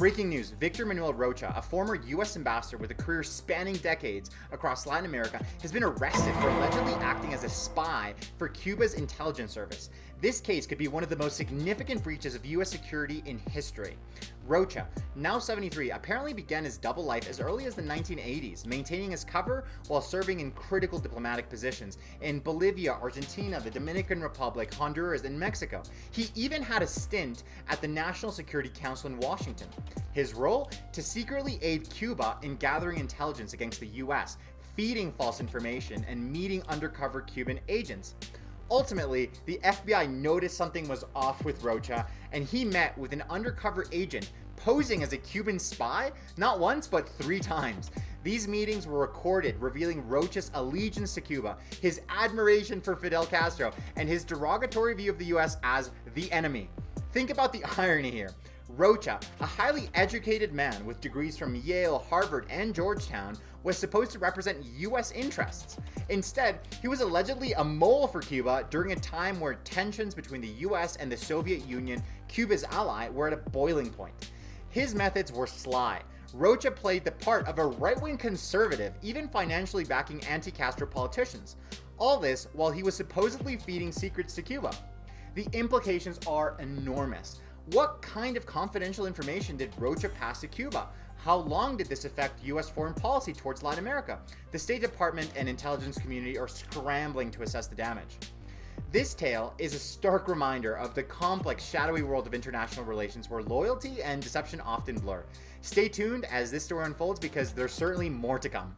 Breaking news, Victor Manuel Rocha, a former U.S. ambassador with a career spanning decades across Latin America, has been arrested for allegedly acting as a spy for Cuba's intelligence service. This case could be one of the most significant breaches of U.S. security in history. Rocha, now 73, apparently began his double life as early as the 1980s, maintaining his cover while serving in critical diplomatic positions in Bolivia, Argentina, the Dominican Republic, Honduras, and Mexico. He even had a stint at the National Security Council in Washington. His role? To secretly aid Cuba in gathering intelligence against the U.S., feeding false information, and meeting undercover Cuban agents. Ultimately, the FBI noticed something was off with Rocha, and he met with an undercover agent posing as a Cuban spy, not once, but 3 times. These meetings were recorded, revealing Rocha's allegiance to Cuba, his admiration for Fidel Castro, and his derogatory view of the U.S. as the enemy. Think about the irony here. Rocha, a highly educated man with degrees from Yale, Harvard, and Georgetown, was supposed to represent U.S. interests. Instead, he was allegedly a mole for Cuba during a time where tensions between the U.S. and the Soviet Union, Cuba's ally, were at a boiling point. His methods were sly. Rocha played the part of a right-wing conservative, even financially backing anti-Castro politicians. All this while he was supposedly feeding secrets to Cuba. The implications are enormous. What kind of confidential information did Rocha pass to Cuba? How long did this affect U.S. foreign policy towards Latin America? The State Department and intelligence community are scrambling to assess the damage. This tale is a stark reminder of the complex, shadowy world of international relations where loyalty and deception often blur. Stay tuned as this story unfolds because there's certainly more to come.